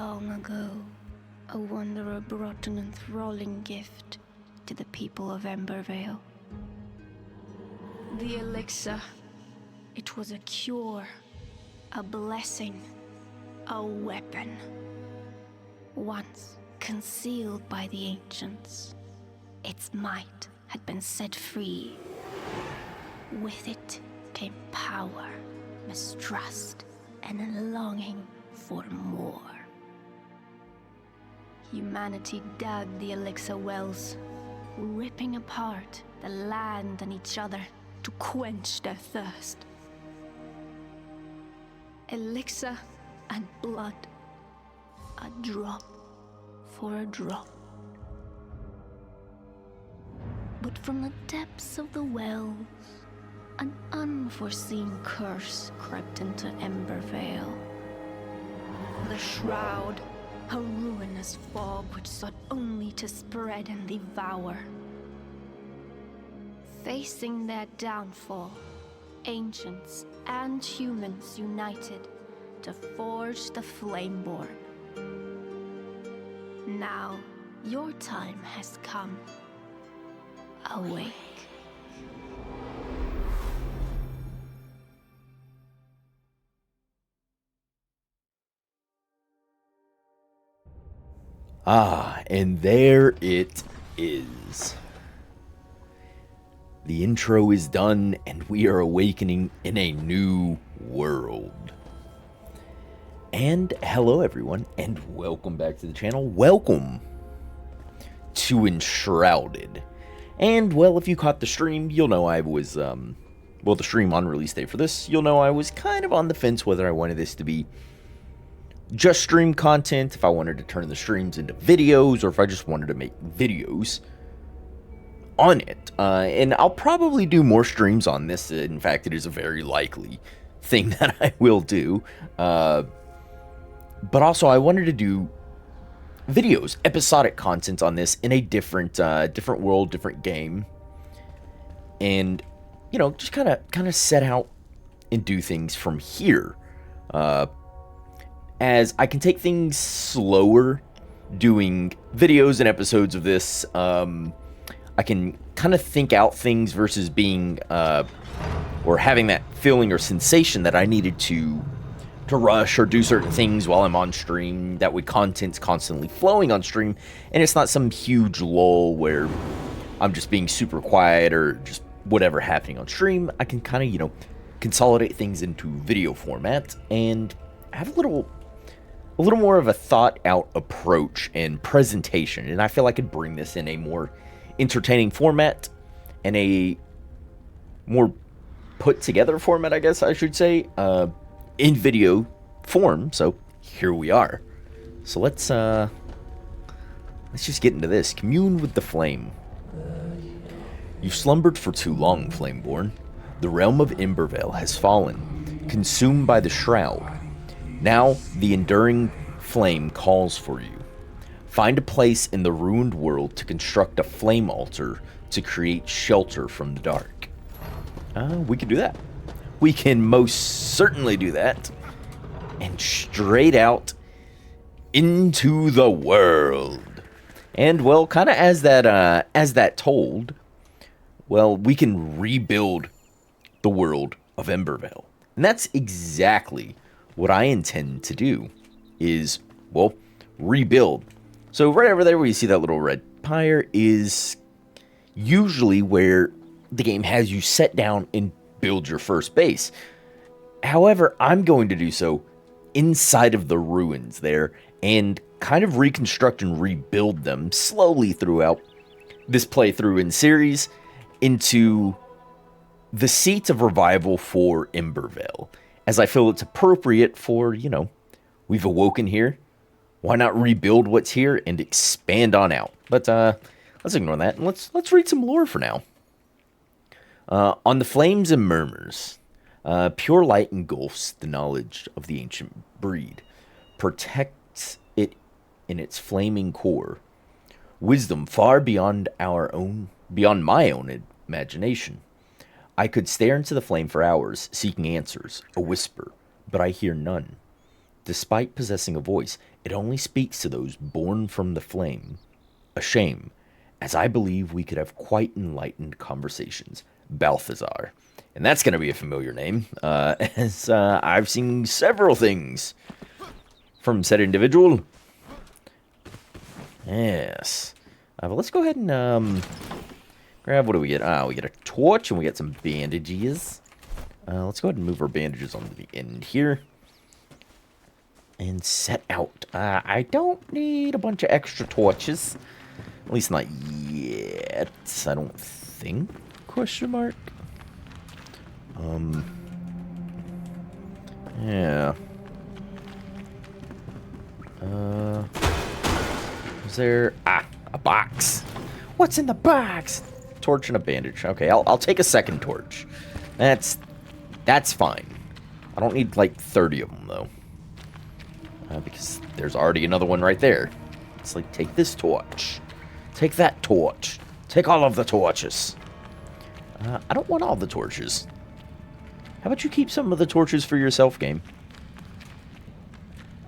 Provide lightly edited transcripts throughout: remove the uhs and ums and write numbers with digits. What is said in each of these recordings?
Long ago, a wanderer brought an enthralling gift to the people of Embervale. The elixir. It was a cure, a blessing, a weapon. Once concealed by the ancients, its might had been set free. With it came power, mistrust, and a longing for more. Humanity dug the elixir wells, ripping apart the land and each other to quench their thirst. Elixir and blood, a drop for a drop. But from the depths of the wells, an unforeseen curse crept into Embervale. The Shroud, a ruinous fog which sought only to spread and devour. Facing their downfall, ancients and humans united to forge the Flameborn. Now, your time has come. Awake. And there it is. The intro is done, and we are awakening in a new world. And hello everyone, and welcome back to the channel. Welcome to Enshrouded. And, well, if you caught the stream, you'll know I was, the stream on release day for this, you'll know I was kind of on the fence whether I wanted this to be just stream content, if I wanted to turn the streams into videos, or if I just wanted to make videos on it. And I'll probably do more streams on this. In fact, it is a very likely thing that I will do. But also, I wanted to do videos, episodic content on this in a different world, different game. And, you know, just kind of set out and do things from here. As I can take things slower doing videos and episodes of this, I can kind of think out things versus being, or having that feeling or sensation that I needed to rush or do certain things while I'm on stream. That way content's constantly flowing on stream, and it's not some huge lull where I'm just being super quiet or just whatever happening on stream. I can kind of, you know, consolidate things into video format and have a little more of a thought-out approach and presentation, and I feel I could bring this in a more entertaining format and a more put-together format, I guess I should say, in video form. So here we are. So let's just get into this. Commune with the flame. You've slumbered for too long, Flameborn. The realm of Embervale has fallen, consumed by the Shroud. Now, the enduring flame calls for you. Find a place in the ruined world to construct a flame altar to create shelter from the dark. We can do that. We can most certainly do that. And straight out into the world. And, well, kind of as that told, well, we can rebuild the world of Embervale. And that's exactly what I intend to do, is, well, rebuild. So right over there where you see that little red pyre is usually where the game has you set down and build your first base. However, I'm going to do so inside of the ruins there and kind of reconstruct and rebuild them slowly throughout this playthrough and series into the seat of revival for Embervale, as I feel it's appropriate for, you know, we've awoken here. Why not rebuild what's here and expand on out? But let's ignore that and let's read some lore for now. On the flames and murmurs, pure light engulfs the knowledge of the ancient breed, protects it in its flaming core. Wisdom far beyond my own imagination. I could stare into the flame for hours, seeking answers, a whisper, but I hear none. Despite possessing a voice, It only speaks to those born from the flame. A shame, as I believe we could have quite enlightened conversations. Balthazar. And that's going to be a familiar name, as I've seen several things from said individual. Yes. But let's go ahead and grab, what do we get? We get a torch and we get some bandages. Let's go ahead and move our bandages on the end here. And set out. I don't need a bunch of extra torches. At least not yet. I don't think. Question mark. Yeah. Is there... a box. What's in the box? Torch and a bandage. Okay, I'll take a second torch. That's fine. I don't need, like, 30 of them, though. Because there's already another one right there. It's like, take this torch. Take that torch. Take all of the torches. I don't want all the torches. How about you keep some of the torches for yourself, game?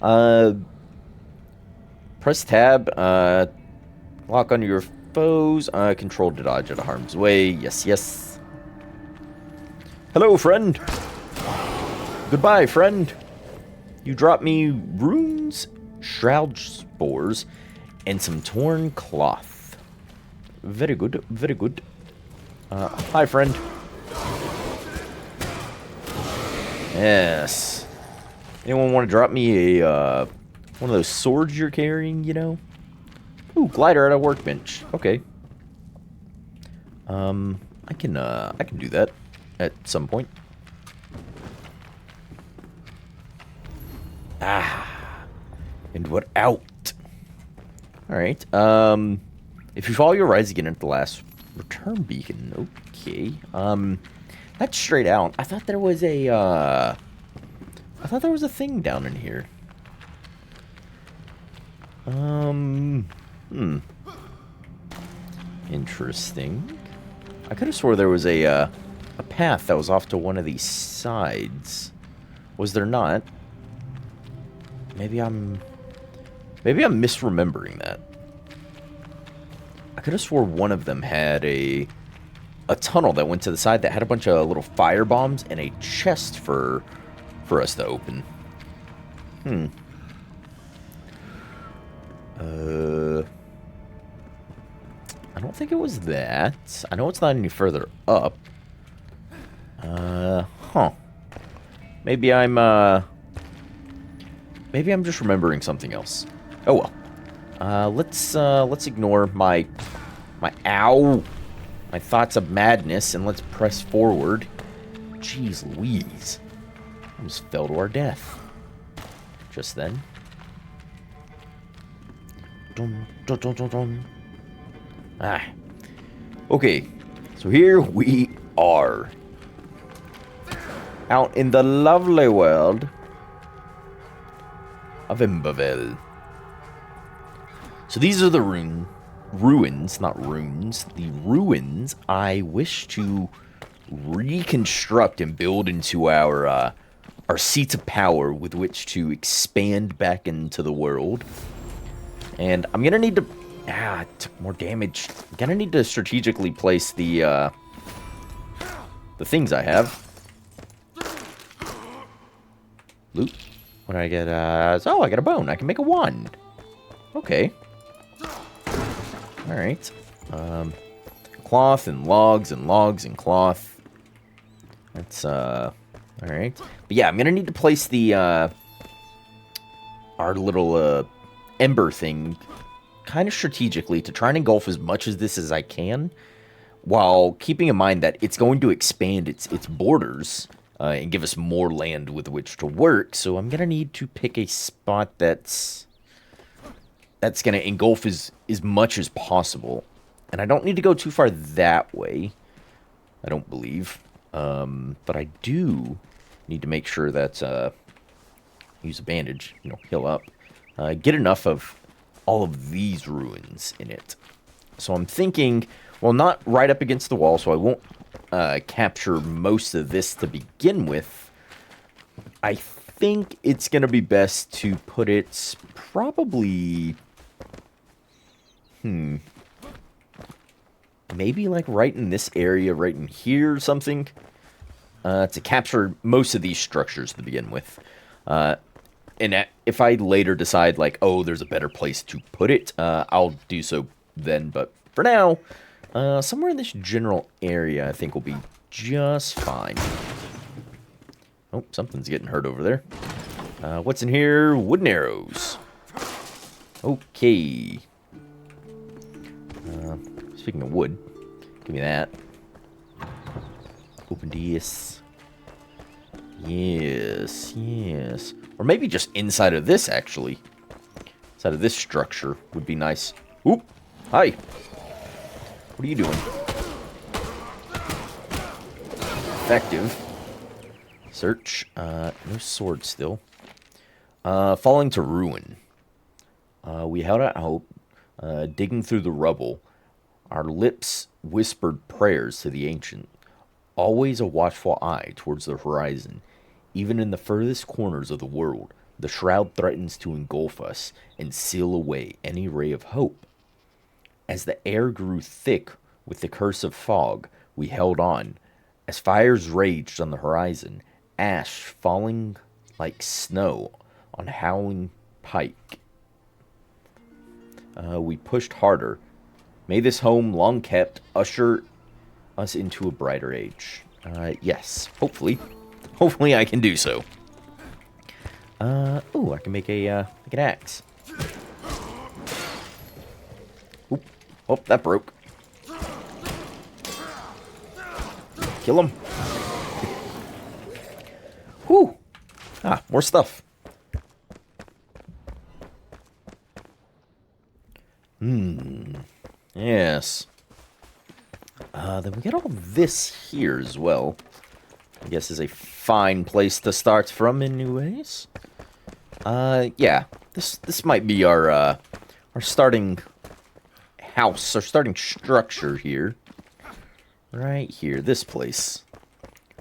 Press tab. Lock on your foes. Control to dodge out of harm's way. Yes, yes. Hello, friend. Goodbye, friend. You dropped me runes, shroud spores, and some torn cloth. Very good, very good. Hi, friend. Yes. Anyone want to drop me a one of those swords you're carrying, you know? Ooh, glider at a workbench. Okay. I can do that at some point. And what out? Alright, if you follow your rise again at the last return beacon, okay. That's straight out. I thought there was a, thing down in here. Interesting. I could have swore there was a path that was off to one of these sides. Was there not? Maybe I'm misremembering that. I could have swore one of them had a tunnel that went to the side that had a bunch of little fire bombs and a chest for us to open. I don't think it was that. I know it's not any further up. Maybe I'm just remembering something else. Oh well. Let's ignore my thoughts of madness and let's press forward. Jeez Louise. Almost fell to our death. Just then. Dun, dun, dun, dun, dun. Okay. So here we are. Out in the lovely world of Embervale. So these are the ruins, not runes. The ruins I wish to reconstruct and build into our seats of power with which to expand back into the world. And I'm gonna need to it took more damage. I'm gonna need to strategically place the things I have. Loot. What did I get? Oh, I got a bone. I can make a wand. Okay. Alright. Cloth and logs and logs and cloth. That's, alright. But yeah, I'm gonna need to place the, our little, ember thing kind of strategically to try and engulf as much of this as I can, while keeping in mind that it's going to expand its borders, and give us more land with which to work. So I'm gonna need to pick a spot that's gonna engulf as much as possible. And I don't need to go too far that way, I don't believe. But I do need to make sure that, use a bandage, you know, heal up. Get enough of all of these ruins in it. So I'm thinking, well, not right up against the wall, so I won't capture most of this to begin with. I think it's going to be best to put it probably... Maybe like right in this area, right in here or something. To capture most of these structures to begin with. And if I later decide, like, oh, there's a better place to put it, I'll do so then. But for now, somewhere in this general area, I think will be just fine. Oh, something's getting hurt over there. What's in here? Wooden arrows. Okay. Speaking of wood, give me that. Open this. Yes, yes. Or maybe just inside of this, actually. Inside of this structure would be nice. Oop! Hi! What are you doing? Effective. Search. No sword still. Falling to ruin. We held out hope. Digging through the rubble. Our lips whispered prayers to the ancient. Always a watchful eye towards the horizon. Even in the furthest corners of the world, the shroud threatens to engulf us and seal away any ray of hope. As the air grew thick with the curse of fog, we held on. As fires raged on the horizon, ash falling like snow on howling pike. We pushed harder. May this home long kept usher us into a brighter age. Yes, hopefully. Hopefully I can do so. Ooh, I can make an axe. Oop. Oh, that broke. Kill him. Whew. Ah, more stuff. Yes. Then we get all this here as well. I guess is a fine place to start from in new ways. Yeah. This might be our starting house, our starting structure here. Right here, this place.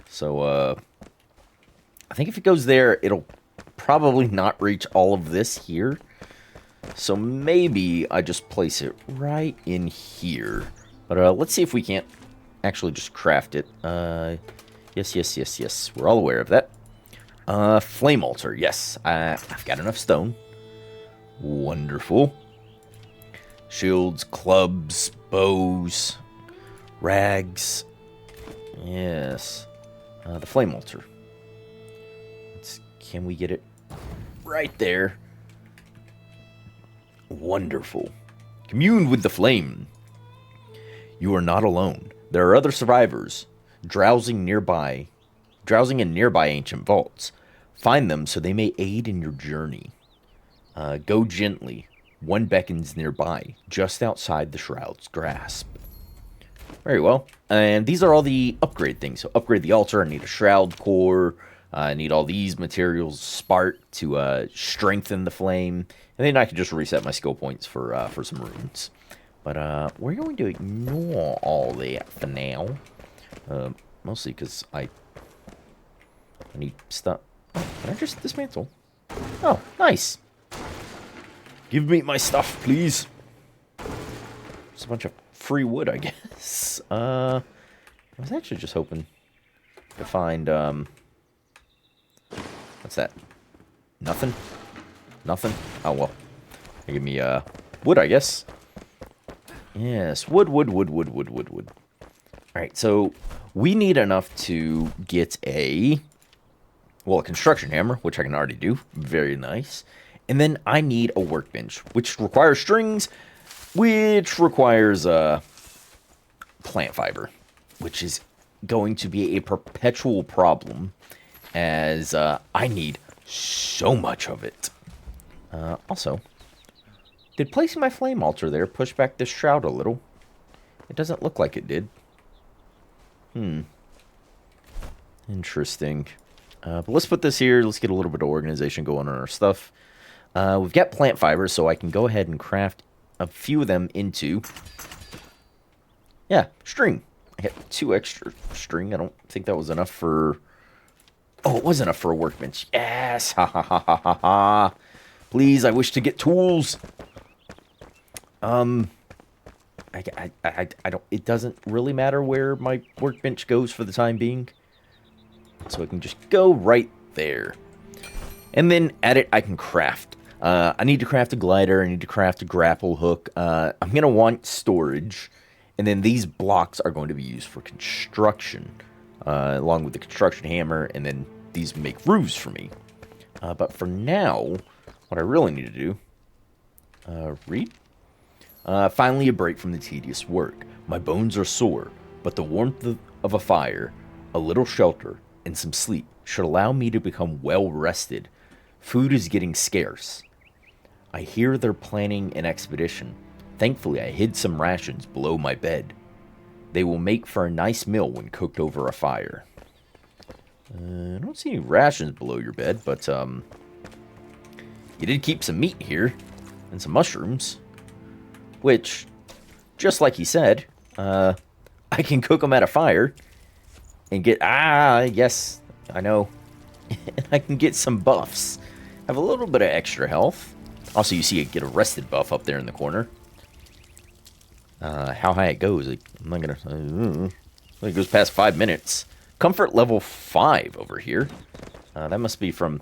So, I think if it goes there, it'll probably not reach all of this here. So maybe I just place it right in here. But let's see if we can't actually just craft it. Yes. We're all aware of that. Flame altar. Yes, I've got enough stone. Wonderful. Shields, clubs, bows, rags. Yes. The flame altar. Can we get it right there? Wonderful. Commune with the flame. You are not alone. There are other survivors drowsing in nearby ancient vaults. Find them so they may aid in your journey. Go gently. One beckons nearby, just outside the shroud's grasp. Very well. And these are all the upgrade things. So upgrade the altar. I need a shroud core. I need all these materials, spark to strengthen the flame, and then I can just reset my skill points for some runes. But we're going to ignore all that for now, mostly because I need stuff. Oh, can I just dismantle? Oh, nice. Give me my stuff, please. It's a bunch of free wood, I guess. I was actually just hoping to find what's that? Nothing? Nothing? Oh, well. Give me, wood, I guess. Yes, wood. Alright, so we need enough to get a construction hammer, which I can already do. Very nice. And then I need a workbench, which requires strings, which requires, plant fiber, which is going to be a perpetual problem, as I need so much of it. Also, did placing my flame altar there push back this shroud a little? It doesn't look like it did. Interesting. But let's put this here. Let's get a little bit of organization going on our stuff. We've got plant fibers, so I can go ahead and craft a few of them into... Yeah, string. I got 2 extra string. I don't think that was enough for Oh, it was enough for a workbench. Yes! Ha ha ha ha ha ha! Please, I wish to get tools! I don't... It doesn't really matter where my workbench goes for the time being. So I can just go right there. And then at it, I can craft. I need to craft a glider. I need to craft a grapple hook. I'm going to want storage. And then these blocks are going to be used for construction. Along with the construction hammer. And then these make roofs for me. But for now, what I really need to do... read? Finally a break from the tedious work. My bones are sore. But the warmth of a fire, a little shelter, and some sleep should allow me to become well rested. Food is getting scarce. I hear they're planning an expedition. Thankfully, I hid some rations below my bed. They will make for a nice meal when cooked over a fire. I don't see any rations below your bed, but you did keep some meat here and some mushrooms, which, just like he said, I can cook them at a fire and get, yes, I know, I can get some buffs. Have a little bit of extra health. Also, you see it get a rested buff up there in the corner. How high it goes, like, I'm not gonna, it goes past 5 minutes. Comfort level 5 over here. That must be from,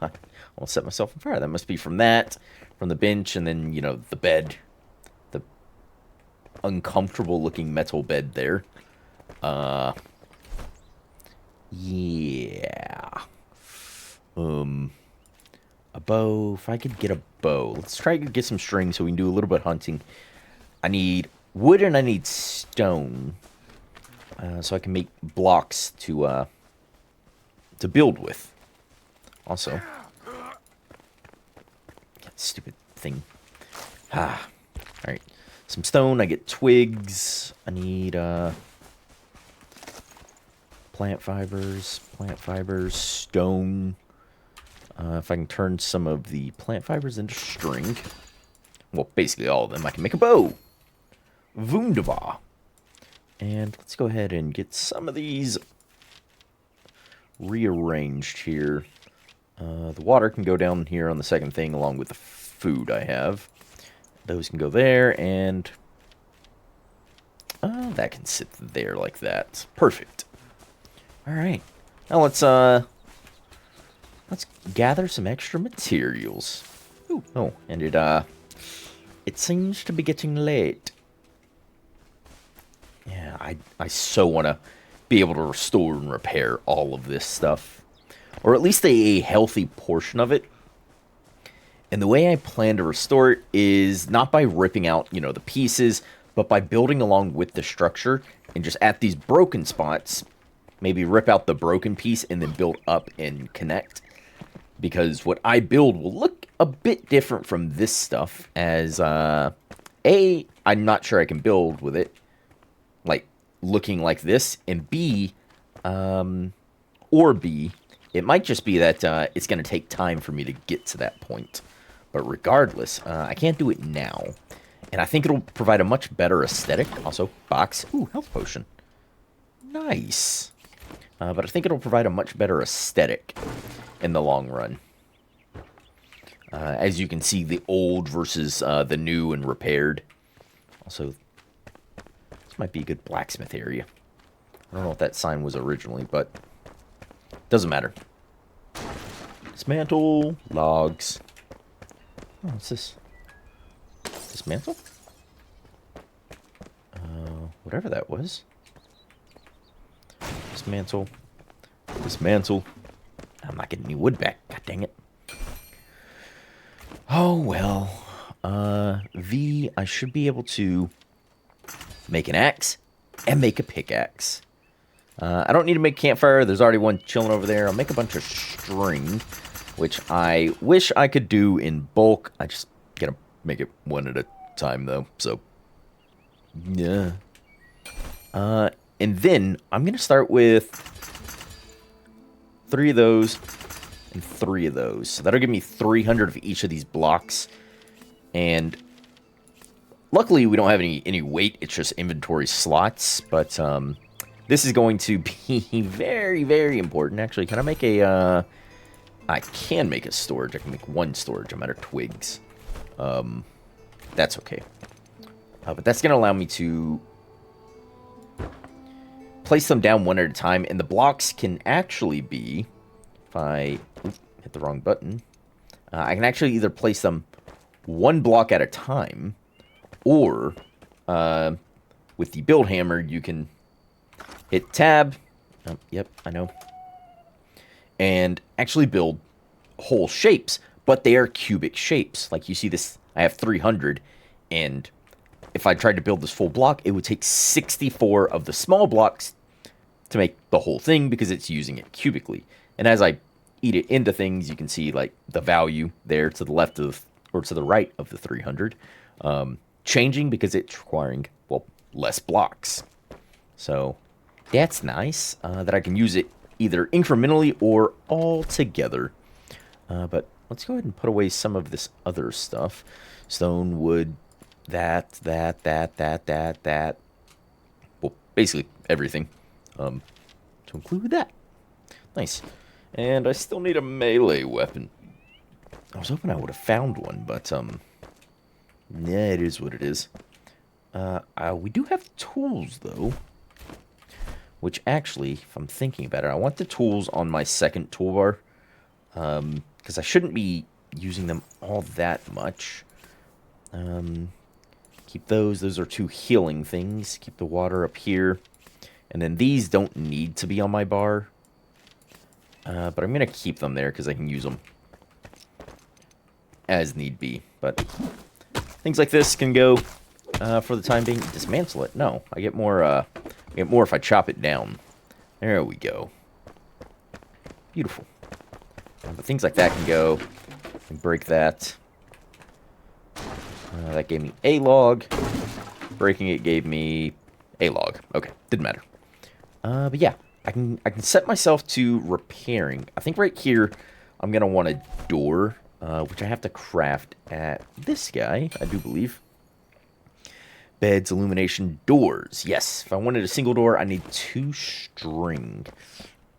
I'll set myself on fire. That must be from that, from the bench, and then, you know, the bed. The uncomfortable looking metal bed there. Yeah. A bow. If I could get a bow. Let's try to get some string so we can do a little bit of hunting. I need wood and I need stone. So I can make blocks to build with. Also. Stupid thing. Alright. Some stone. I get twigs. I need, plant fibers, stone. If I can turn some of the plant fibers into string. Well, basically all of them. I can make a bow. Wunderbar. And let's go ahead and get some of these rearranged here. The water can go down here on the second thing along with the food I have. Those can go there, and that can sit there like that. Perfect. Alright. Now let's gather some extra materials. Ooh, oh, and it seems to be getting late. Yeah, I so want to be able to restore and repair all of this stuff. Or at least a healthy portion of it. And the way I plan to restore it is not by ripping out, you know, the pieces, but by building along with the structure. And just at these broken spots, maybe rip out the broken piece and then build up and connect. Because what I build will look a bit different from this stuff. As, A, I'm not sure I can build with it. Like, looking like this. And B, or B, it might just be that it's going to take time for me to get to that point. But regardless, I can't do it now. And I think it'll provide a much better aesthetic. Also, box. Ooh, health potion. Nice. But I think it'll provide a much better aesthetic in the long run. As you can see, the old versus the new and repaired. Also, this might be a good blacksmith area. I don't know what that sign was originally, but doesn't matter. Dismantle, logs. Oh, what's this? Dismantle? Whatever that was. Dismantle. Dismantle. I'm not getting any wood back. God dang it. Oh, well. I should be able to make an axe and make a pickaxe. I don't need to make a campfire. There's already one chilling over there. I'll make a bunch of string, which I wish I could do in bulk. I just gotta make it one at a time, though. So, yeah. And then I'm gonna start with 3 of those and 3 of those. So that'll give me 300 of each of these blocks. And luckily we don't have any weight. It's just inventory slots. But this is going to be very, very important. Actually, can I make a, I can make a storage. I can make one storage. I'm out of twigs. That's okay. But that's going to allow me to place them down one at a time. And the blocks can actually be, if I hit the wrong button, I can actually either place them one block at a time, or with the build hammer, you can hit tab. Oh, yep, I know. And actually build whole shapes, but they are cubic shapes. Like you see this, I have 300, and if I tried to build this full block, it would take 64 of the small blocks to make the whole thing because it's using it cubically. And as I eat it into things, you can see like the value there to the left of, or to the right of the 300, changing because it's requiring, well, less blocks. So that's nice that I can use it either incrementally or all together. But let's go ahead and put away some of this other stuff. Stone, wood, that. Well, basically everything. To include that. Nice. And I still need a melee weapon. I was hoping I would have found one, but, yeah, it is what it is. We do have tools, though. Which, actually, if I'm thinking about it, I want the tools on my second toolbar. Because I shouldn't be using them all that much. Keep those. Those are 2 healing things. Keep the water up here. And then these don't need to be on my bar. But I'm going to keep them there because I can use them as need be. But things like this can go for the time being. Dismantle it? No. I get more if I chop it down. There we go. Beautiful. But things like that can go. And break that. That gave me a log. Breaking it gave me a log. Okay, didn't matter. But yeah, I can set myself to repairing. I think right here I'm gonna want a door, which I have to craft at this guy, I do believe. Beds, illumination, doors. Yes, if I wanted a single door, I need 2 string.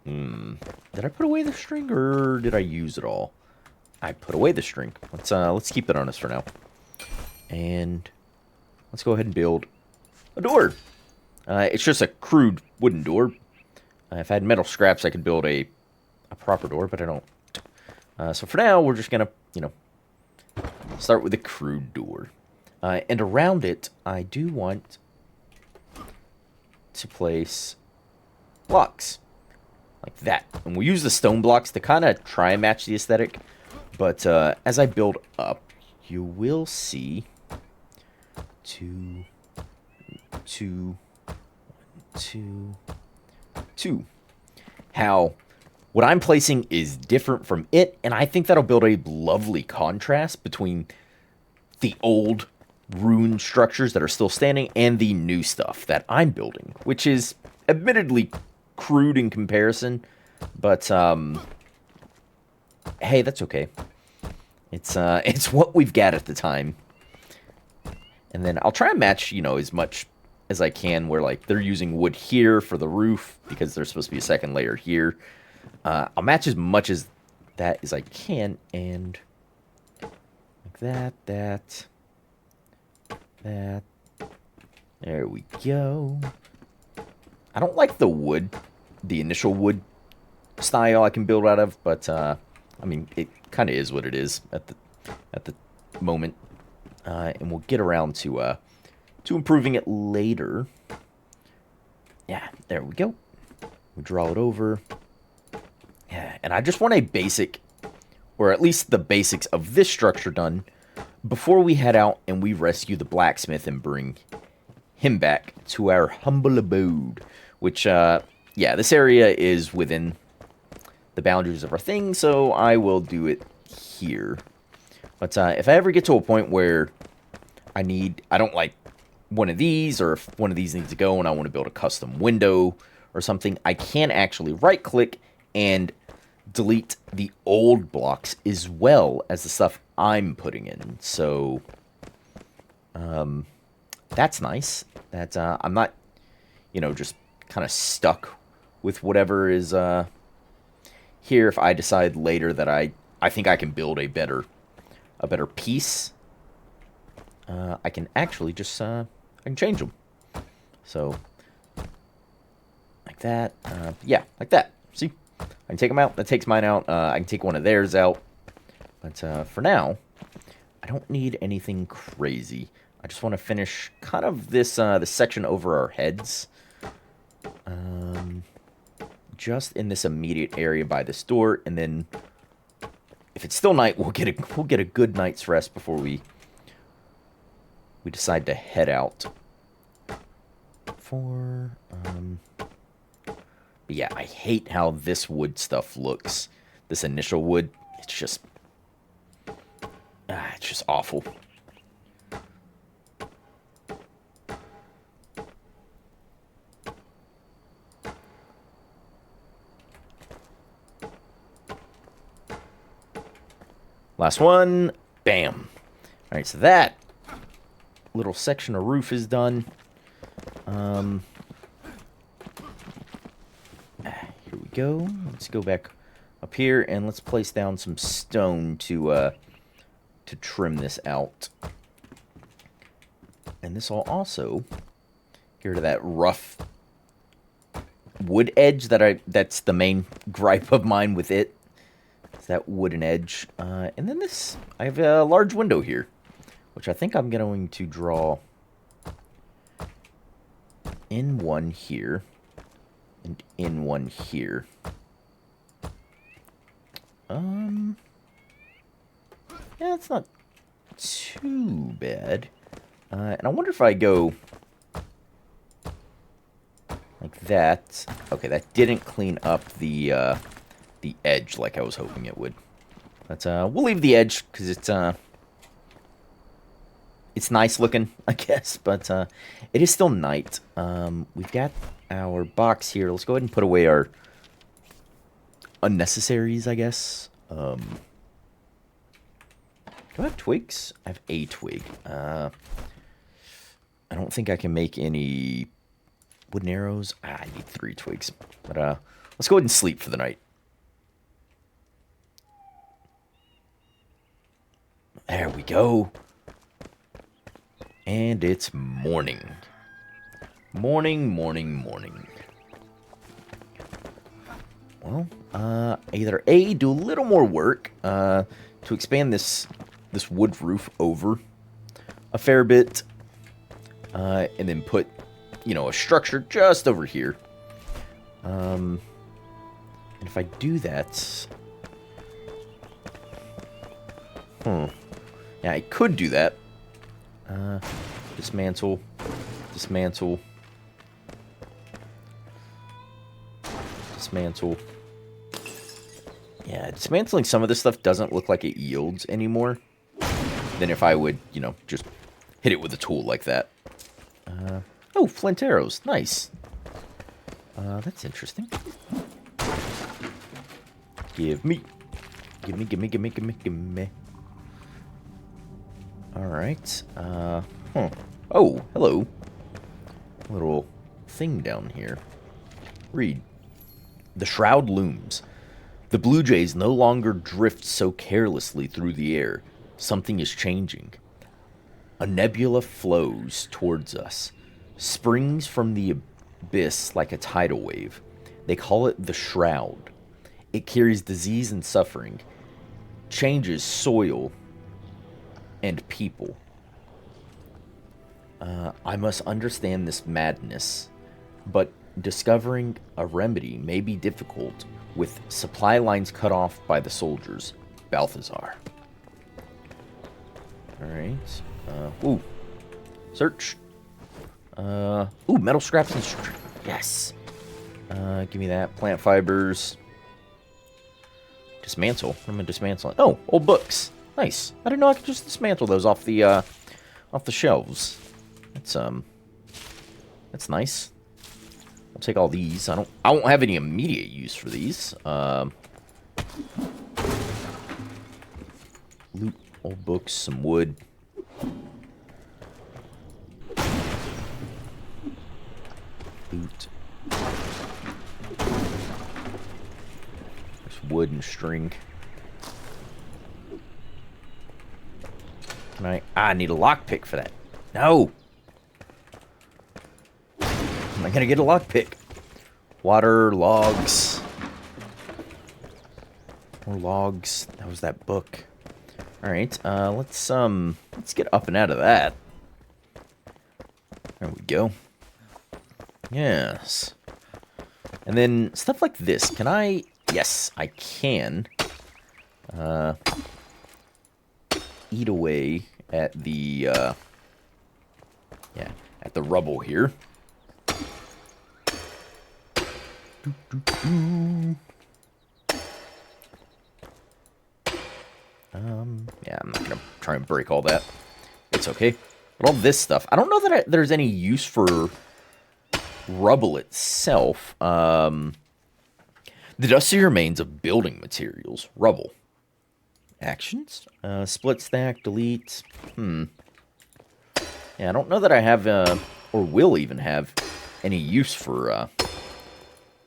Did I put away the string, or did I use it all? I put away the string. Let's keep it on us for now. And let's go ahead and build a door. It's just a crude wooden door. If I had metal scraps, I could build a proper door, but I don't. So for now, we're just gonna, start with a crude door. And around it, I do want to place blocks. Like that. And we'll use the stone blocks to kind of try and match the aesthetic. But as I build up, you will see two, how what I'm placing is different from it, and I think that'll build a lovely contrast between the old rune structures that are still standing and the new stuff that I'm building, which is admittedly crude in comparison, but hey, that's okay. It's what we've got at the time. And then I'll try and match, as much as I can, where like they're using wood here for the roof because there's supposed to be a second layer here. I'll match as much as that as I can, and like that. There we go. I don't like the wood, the initial wood style I can build out of, but I mean, it kind of is what it is at the moment, and we'll get around to improving it later. Yeah, there we go. We draw it over. Yeah, and I just want a basic, or at least the basics of this structure done before we head out and we rescue the blacksmith and bring him back to our humble abode. Which, yeah, this area is within the boundaries of our thing, so I will do it here. But if I ever get to a point where I don't like one of these, or if one of these needs to go and I want to build a custom window or something, I can actually right-click and delete the old blocks as well as the stuff I'm putting in. So, that's nice. That I'm not, just kind of stuck with whatever is here. If I decide later that I think I can build a better piece, I can actually just I can change them. So like that, yeah, like that. See, I can take them out. That takes mine out. I can take one of theirs out. But for now, I don't need anything crazy. I just want to finish kind of this section over our heads. Just in this immediate area by this door, and then if it's still night, we'll get a good night's rest before we decide to head out. But yeah, I hate how this wood stuff looks. This initial wood, it's just awful. Last one. Bam. All right, so that little section of roof is done. Here we go. Let's go back up here and let's place down some stone to trim this out. And this will also get rid of that rough wood edge that's the main gripe of mine with it. That wooden edge. And then this, I have a large window here, which I think I'm going to draw in one here and in one here. Yeah, it's not too bad. And I wonder if I go like that. Okay, that didn't clean up the edge like I was hoping it would. But we'll leave the edge because it's nice looking, I guess. But it is still night. We've got our box here. Let's go ahead and put away our unnecessaries, I guess. Do I have twigs? I have a twig. I don't think I can make any wooden arrows. I need 3 twigs. But let's go ahead and sleep for the night. There we go. And it's morning. Morning. Well, either A, do a little more work to expand this wood roof over a fair bit, and then put, a structure just over here. And if I do that... Yeah, I could do that. Dismantle. Yeah, dismantling some of this stuff doesn't look like it yields anymore than if I would, just hit it with a tool like that. Oh, flint arrows. Nice. That's interesting. Give me. Alright. Oh, hello. Little thing down here. Read. The shroud looms. The blue jays no longer drift so carelessly through the air. Something is changing. A nebula flows towards us. Springs from the abyss like a tidal wave. They call it the shroud. It carries disease and suffering. Changes soil and people. I must understand this madness, but discovering a remedy may be difficult with supply lines cut off by the soldiers. Balthazar. Alright. Ooh. Search. Ooh, metal scraps and... Yes. Give me that. Plant fibers. Dismantle. I'm gonna dismantle it. Oh, old books. Nice. I didn't know I could just dismantle those off the shelves. That's nice. I'll take all these. I won't have any immediate use for these. Loot old books, some wood. Loot. wood and string. Can I... I need a lockpick for that. No! Am I gonna get a lockpick? Water, logs. More logs. That was that book. Alright, let's get up and out of that. There we go. Yes. And then stuff like this. Can I... Yes, I can. Eat away at the, yeah, at the rubble here. Yeah, I'm not gonna try and break all that. It's okay. But all this stuff, I don't know that there's any use for rubble itself. The dusty remains of building materials. Rubble. Actions. Split stack, delete. Yeah, I don't know that I have, or will even have, any use for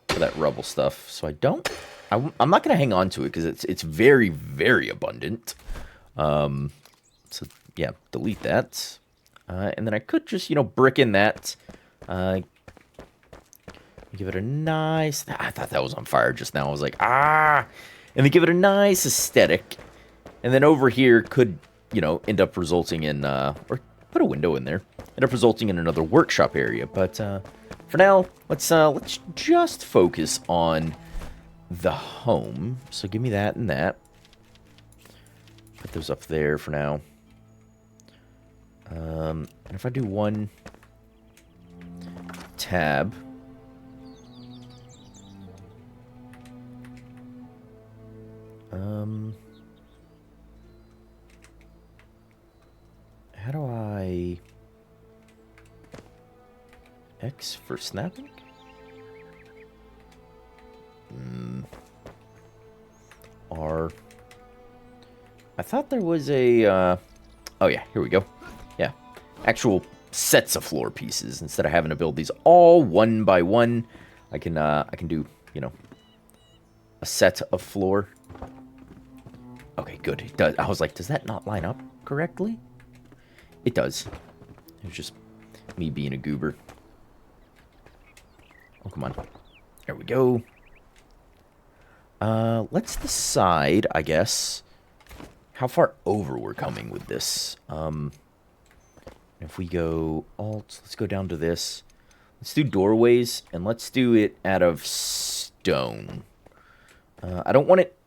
that rubble stuff. So I don't... I'm not going to hang on to it because it's very, very abundant. So, yeah, delete that. And then I could just, you know, brick in that. Give it a nice... I thought that was on fire just now. I was like, ah! And then give it a nice aesthetic. And then over here could, you know, end up resulting in... or put a window in there. End up resulting in another workshop area. But for now, let's just focus on the home. So give me that and that. Put those up there for now. And if I do one tab... how do I... X for snapping? R. I thought there was a, oh yeah, here we go. Yeah. Actual sets of floor pieces. Instead of having to build these all one by one, I can do, you know, a set of floor. Okay, good. It does. I was like, does that not line up correctly? It does. It was just me being a goober. Oh, come on. There we go. Let's decide, I guess, how far over we're coming with this. If we go alt, let's go down to this. Let's do doorways, and let's do it out of stone. I don't want it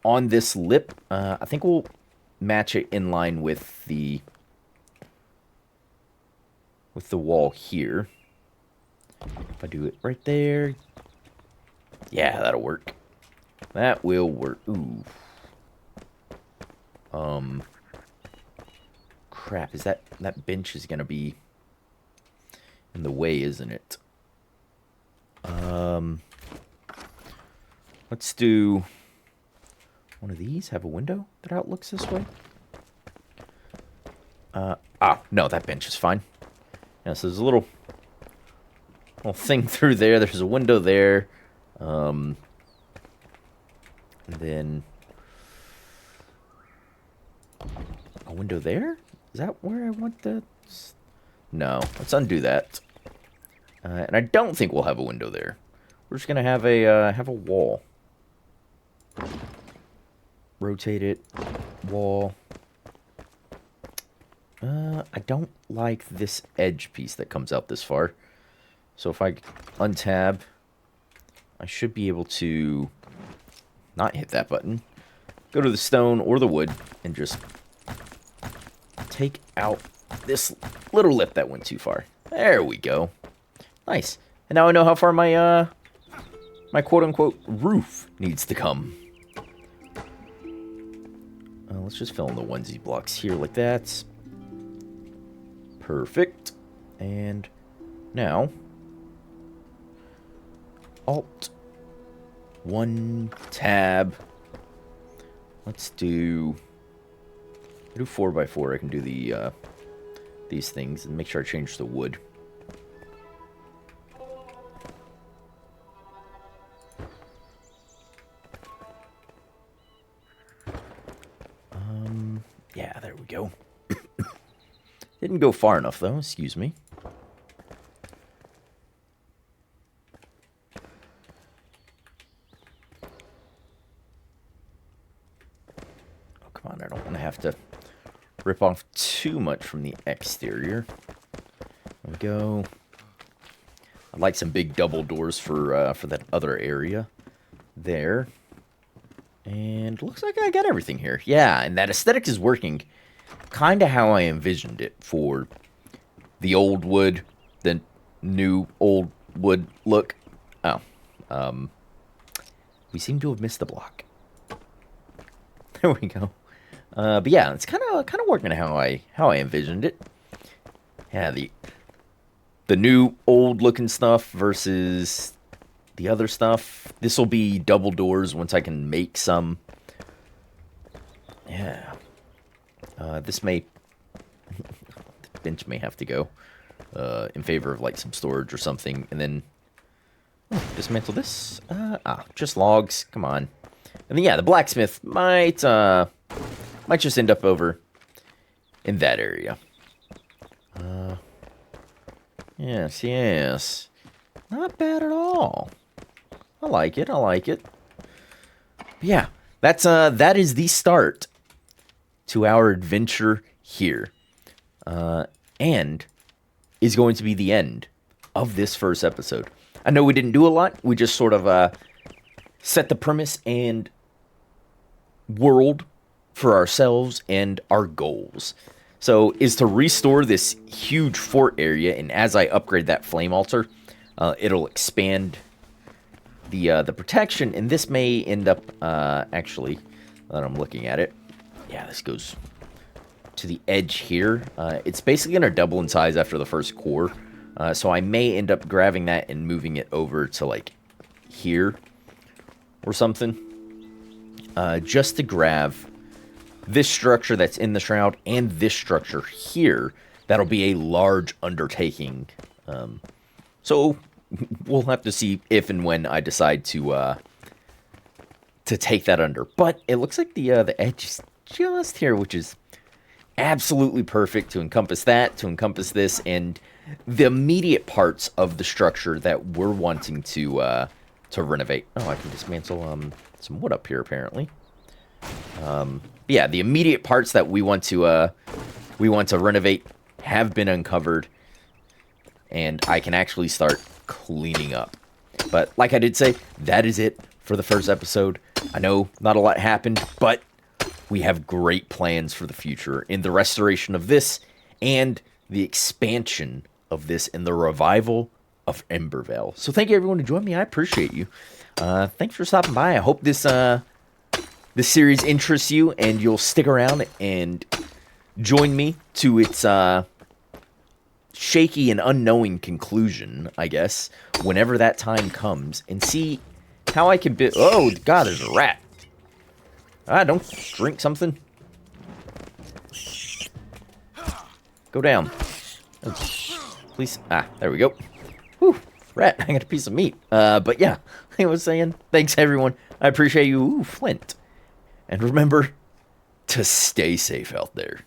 on this lip. I think we'll match it in line with the wall here. If I do it right there. Yeah, that'll work. That will work. Ooh. Crap, is that bench is gonna be in the way, isn't it? Let's do one of these. Have a window that outlooks this way. No, that bench is fine. Yeah, so there's a little thing through there. There's a window there. And then a window there? Is that where I want the... No, let's undo that. And I don't think we'll have a window there. We're just gonna have a wall. Rotate it. Wall. I don't like this edge piece that comes out this far. So if I untab, I should be able to not hit that button. Go to the stone or the wood and just take out this little lip that went too far. There we go. Nice. And now I know how far my my quote-unquote roof needs to come. Let's just fill in the onesie blocks here like that. Perfect. And now Alt 1 tab. Let's do 4x4. I can do the these things and make sure I change the wood. There we go. Didn't go far enough, though. Excuse me. Oh, come on. I don't want to have to rip off too much from the exterior. There we go. I'd like some big double doors for that other area there. And looks like I got everything here. Yeah, and that aesthetic is working kind of how I envisioned it for the old wood, the new old wood look. Oh, we seem to have missed the block. There we go. But yeah, it's kind of working how I envisioned it. Yeah, the new old looking stuff versus the other stuff. This will be double doors once I can make some. Yeah. This may... the bench may have to go in favor of, like, some storage or something. And then... dismantle this. Just logs. Come on. And then, yeah, the blacksmith might just end up over in that area. Yes. Not bad at all. I like it. But yeah, that is the start to our adventure here. And is going to be the end of this first episode. I know we didn't do a lot. We just sort of set the premise and world for ourselves and our goals. So, is to restore this huge fort area, and as I upgrade that flame altar, it'll expand the protection, and this may end up, actually, now that I'm looking at it, yeah, this goes to the edge here. It's basically going to double in size after the first core, so I may end up grabbing that and moving it over to, like, here, or something, just to grab this structure that's in the shroud and this structure here. That'll be a large undertaking. So we'll have to see if and when I decide to take that under. But it looks like the edge is just here, which is absolutely perfect to encompass that, to encompass this, and the immediate parts of the structure that we're wanting to renovate. Oh, I can dismantle some wood up here apparently. Yeah, the immediate parts that we want to renovate have been uncovered, and I can actually start cleaning up. But like I did say, that is it for the first episode. I know not a lot happened, but we have great plans for the future in the restoration of this and the expansion of this in the revival of Embervale. So thank you everyone who joined me. I appreciate you. Thanks for stopping by. I hope this series interests you, and you'll stick around and join me to its shaky and unknowing conclusion, I guess, whenever that time comes, and see how I can build... Oh, God, there's a rat. Don't drink something. Go down. Oh, please. There we go. Whew, rat, I got a piece of meat. But yeah, like I was saying, thanks everyone. I appreciate you. Ooh, flint. And remember to stay safe out there.